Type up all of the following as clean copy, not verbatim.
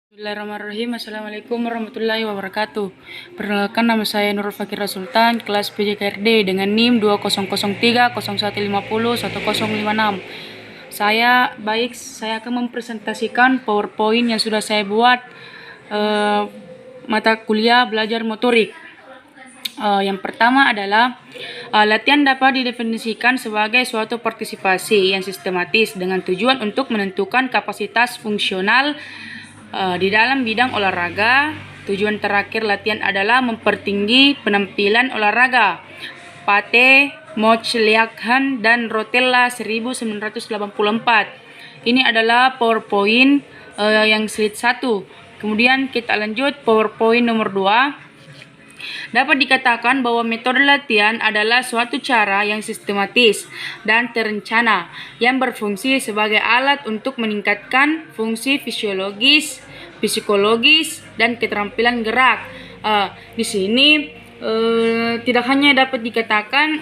Bismillahirrahmanirrahim. Assalamualaikum warahmatullahi wabarakatuh. Perkenalkan, nama saya Nurul Fakira Sultan, kelas PJKRD dengan NIM 2003 0150 1056. Saya akan mempresentasikan PowerPoint yang sudah saya buat mata kuliah belajar motorik. Yang pertama adalah latihan dapat didefinisikan sebagai suatu partisipasi yang sistematis dengan tujuan untuk menentukan kapasitas fungsional di dalam bidang olahraga. Tujuan terakhir latihan adalah mempertinggi penampilan olahraga. Pate, Mochliakhan, dan Rotella 1984. Ini adalah PowerPoint yang slide 1. Kemudian kita lanjut PowerPoint nomor 2. Dapat dikatakan bahwa metode latihan adalah suatu cara yang sistematis dan terencana yang berfungsi sebagai alat untuk meningkatkan fungsi fisiologis, psikologis, dan keterampilan gerak. Di sini tidak hanya dapat dikatakan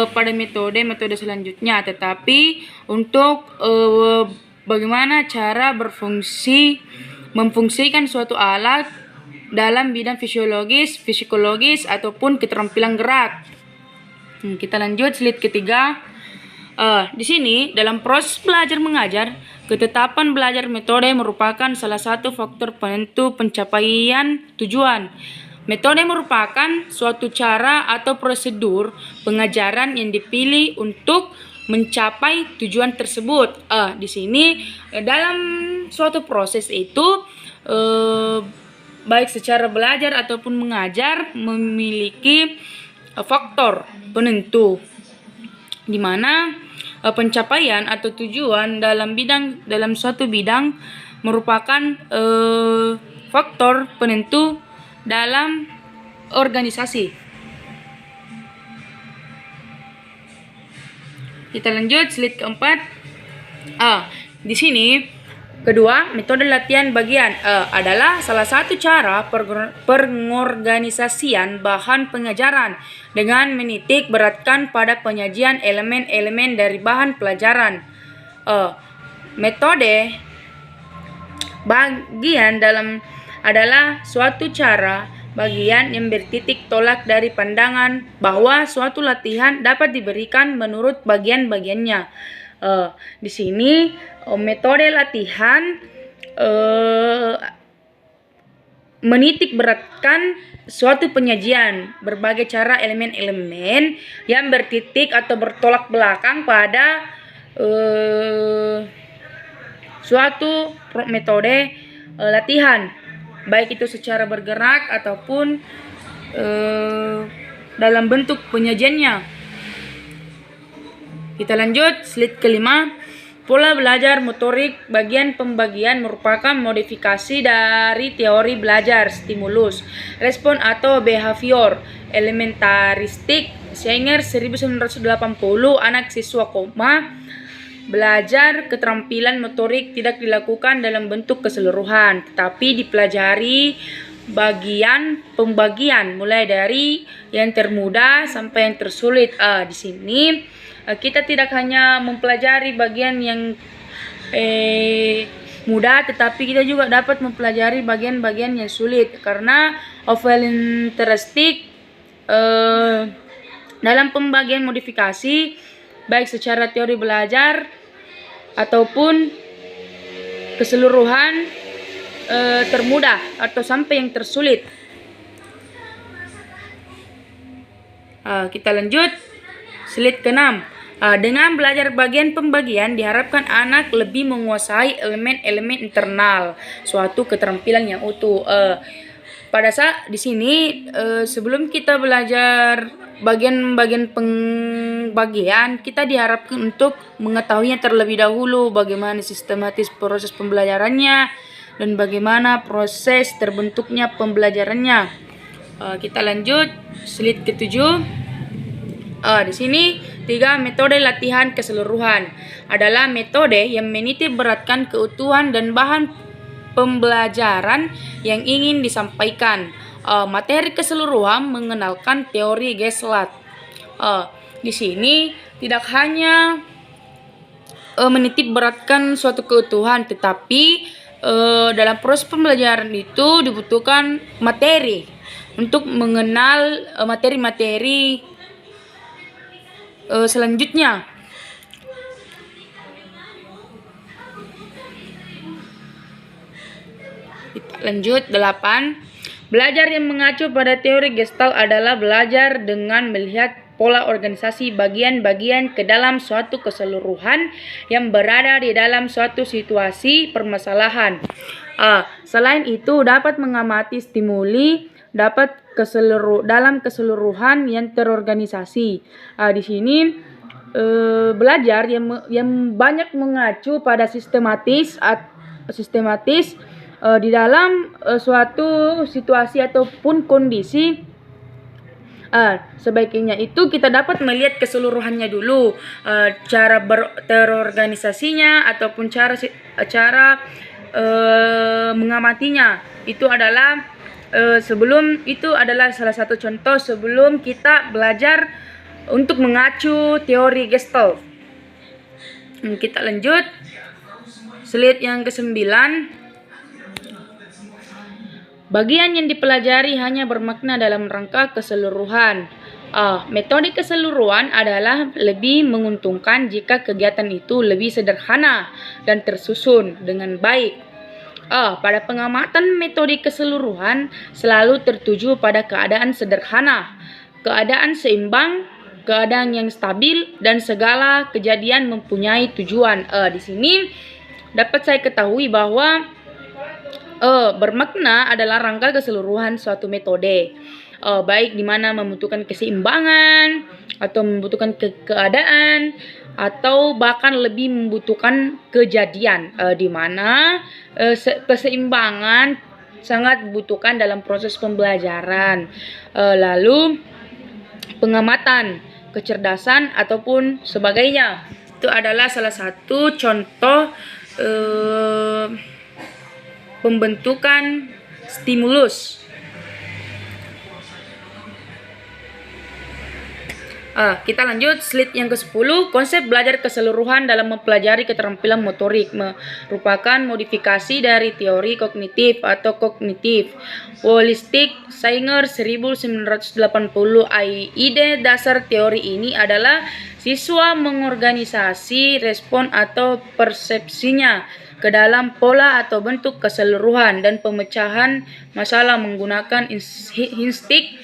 pada metode selanjutnya, tetapi untuk bagaimana cara memfungsikan suatu alat dalam bidang fisiologis, psikologis, ataupun keterampilan gerak. Kita lanjut slide ketiga. Di sini dalam proses belajar mengajar, ketetapan belajar metode merupakan salah satu faktor penentu pencapaian tujuan. Metode merupakan suatu cara atau prosedur pengajaran yang dipilih untuk mencapai tujuan tersebut. Di sini dalam suatu proses itu baik secara belajar ataupun mengajar memiliki faktor penentu, di mana pencapaian atau tujuan dalam suatu bidang merupakan faktor penentu dalam organisasi. Kita lanjut slide keempat. Di sini kedua, metode latihan bagian adalah salah satu cara pengorganisasian bahan pengajaran dengan menitik beratkan pada penyajian elemen-elemen dari bahan pelajaran. Metode bagian adalah suatu cara bagian yang bertitik tolak dari pandangan bahwa suatu latihan dapat diberikan menurut bagian-bagiannya. Di sini metode latihan menitik beratkan suatu penyajian berbagai cara elemen-elemen yang bertitik atau bertolak belakang pada suatu metode latihan, baik itu secara bergerak ataupun dalam bentuk penyajiannya. Kita lanjut slide kelima. Pola belajar motorik bagian pembagian merupakan modifikasi dari teori belajar stimulus, respon atau behavior elementaristik. Sanger 1980, anak siswa belajar keterampilan motorik tidak dilakukan dalam bentuk keseluruhan, tetapi dipelajari pembagian mulai dari yang termudah sampai yang tersulit. Di sini kita tidak hanya mempelajari bagian yang mudah, tetapi kita juga dapat mempelajari bagian-bagian yang sulit, karena overlinteristik dalam pembagian modifikasi baik secara teori belajar ataupun keseluruhan termudah atau sampai yang tersulit. Kita lanjut slide ke-6. Dengan belajar bagian pembagian diharapkan anak lebih menguasai elemen-elemen internal suatu keterampilan yang utuh. Pada saat di sini sebelum kita belajar bagian-bagian pembagian, kita diharapkan untuk mengetahuinya terlebih dahulu, bagaimana sistematis proses pembelajarannya dan bagaimana proses terbentuknya pembelajarannya. Kita lanjut slide ke-7. Di sini 3, metode latihan keseluruhan adalah metode yang menitik beratkan keutuhan dan bahan pembelajaran yang ingin disampaikan. Materi keseluruhan mengenalkan teori Geslat. Di sini tidak hanya menitik beratkan suatu keutuhan, tetapi dalam proses pembelajaran itu dibutuhkan materi untuk mengenal materi-materi selanjutnya. Kita lanjut 8. Belajar yang mengacu pada teori Gestalt adalah belajar dengan melihat pola organisasi bagian-bagian ke dalam suatu keseluruhan yang berada di dalam suatu situasi permasalahan. Selain itu, dapat mengamati stimuli dalam keseluruhan yang terorganisasi. Di sini belajar yang banyak mengacu pada sistematis di dalam suatu situasi ataupun kondisi. Sebaiknya itu kita dapat melihat keseluruhannya dulu, cara terorganisasinya ataupun cara mengamatinya. Itu adalah sebelum itu adalah salah satu contoh sebelum kita belajar untuk mengacu teori Gestalt. Kita lanjut slide yang ke-9. Bagian yang dipelajari hanya bermakna dalam rangka keseluruhan. Metode keseluruhan adalah lebih menguntungkan jika kegiatan itu lebih sederhana dan tersusun dengan baik. Pada pengamatan metode keseluruhan selalu tertuju pada keadaan sederhana, keadaan seimbang, keadaan yang stabil, dan segala kejadian mempunyai tujuan. Di sini dapat saya ketahui bahwa bermakna adalah rangka keseluruhan suatu metode, baik di mana membutuhkan keseimbangan atau membutuhkan keadaan atau bahkan lebih membutuhkan kejadian, di mana keseimbangan sangat dibutuhkan dalam proses pembelajaran. Lalu pengamatan, kecerdasan ataupun sebagainya. Itu adalah salah satu contoh pembentukan stimulus. Kita lanjut slide yang ke-10. Konsep belajar keseluruhan dalam mempelajari keterampilan motorik merupakan modifikasi dari teori kognitif atau kognitif holistik Singer 1980. Ide dasar teori ini adalah siswa mengorganisasi respon atau persepsinya ke dalam pola atau bentuk keseluruhan dan pemecahan masalah menggunakan insting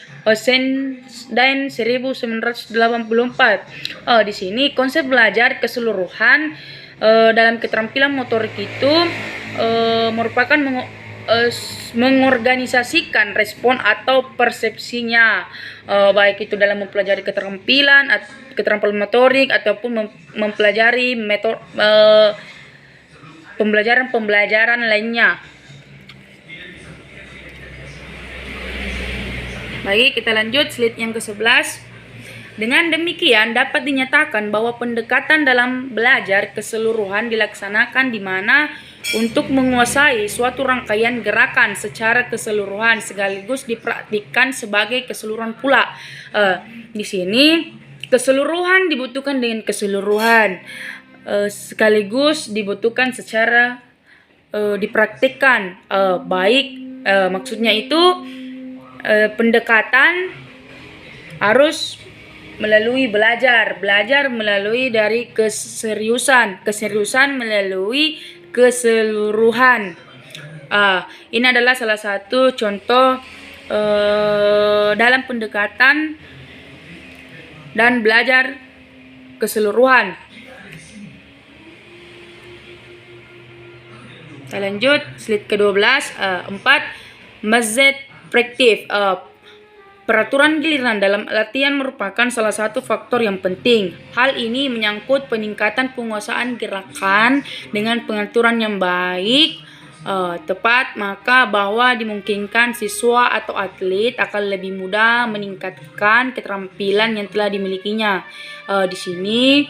dan 1984. Di sini konsep belajar keseluruhan dalam keterampilan motorik itu merupakan mengorganisasikan respon atau persepsinya, baik itu dalam mempelajari keterampilan motorik ataupun mempelajari metode pembelajaran lainnya. Baik, kita lanjut slide yang ke-11. Dengan demikian dapat dinyatakan bahwa pendekatan dalam belajar keseluruhan dilaksanakan di mana untuk menguasai suatu rangkaian gerakan secara keseluruhan sekaligus dipraktikkan sebagai keseluruhan pula. Di sini keseluruhan dibutuhkan dengan keseluruhan, sekaligus dibutuhkan secara dipraktikkan, maksudnya itu pendekatan harus melalui belajar melalui dari keseriusan melalui keseluruhan. Ini adalah salah satu contoh dalam pendekatan dan belajar keseluruhan. Kita lanjut slide ke-12. 4. Mazet praktif. Peraturan giliran dalam latihan merupakan salah satu faktor yang penting. Hal ini menyangkut peningkatan penguasaan gerakan dengan pengaturan yang baik, tepat, maka bahwa dimungkinkan siswa atau atlet akan lebih mudah meningkatkan keterampilan yang telah dimilikinya. Di sini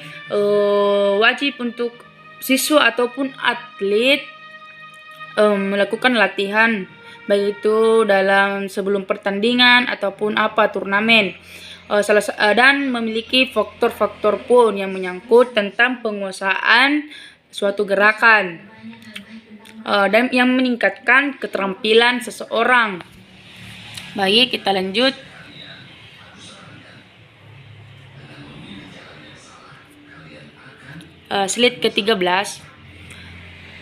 wajib untuk siswa ataupun atlet melakukan latihan, baik itu dalam sebelum pertandingan ataupun turnamen, dan memiliki faktor-faktor pun yang menyangkut tentang penguasaan suatu gerakan. dan yang meningkatkan keterampilan seseorang. Baik, kita lanjut. Slide ke-13.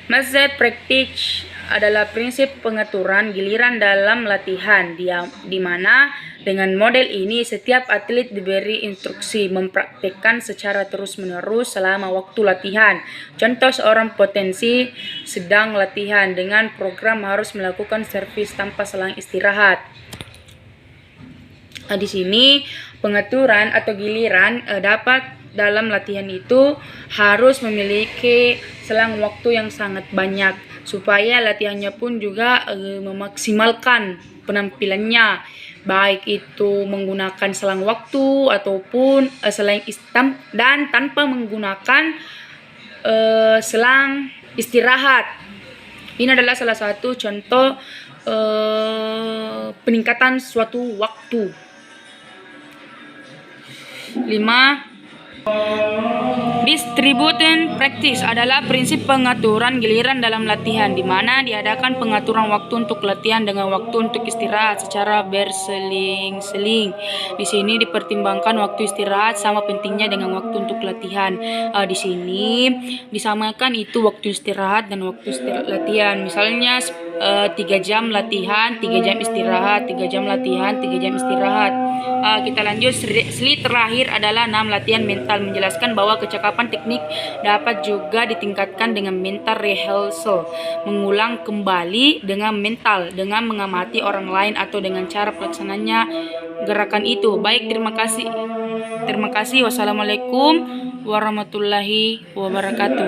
Method practice adalah prinsip pengaturan giliran dalam latihan, di mana dengan model ini setiap atlet diberi instruksi mempraktekkan secara terus-menerus selama waktu latihan. Contoh, seorang potensi sedang latihan dengan program harus melakukan servis tanpa selang istirahat. Di sini pengaturan atau giliran dapat dalam latihan itu harus memiliki selang waktu yang sangat banyak supaya latihannya pun juga memaksimalkan penampilannya, baik itu menggunakan selang waktu ataupun selang dan tanpa menggunakan selang istirahat. Ini adalah salah satu contoh peningkatan suatu waktu. 5. Distributed practice adalah prinsip pengaturan giliran dalam latihan, di mana diadakan pengaturan waktu untuk latihan dengan waktu untuk istirahat secara berseling-seling. Di sini dipertimbangkan waktu istirahat sama pentingnya dengan waktu untuk latihan. Di sini disamakan itu waktu istirahat dan waktu latihan. Misalnya 3 jam latihan, 3 jam istirahat, 3 jam latihan, 3 jam istirahat. Kita lanjut. Slide terakhir adalah 6 latihan mental, menjelaskan bahwa kecakapan teknik dapat juga ditingkatkan dengan mental rehearsal, mengulang kembali dengan mental, dengan mengamati orang lain atau dengan cara pelaksananya gerakan itu. Baik, terima kasih. Wassalamualaikum warahmatullahi wabarakatuh.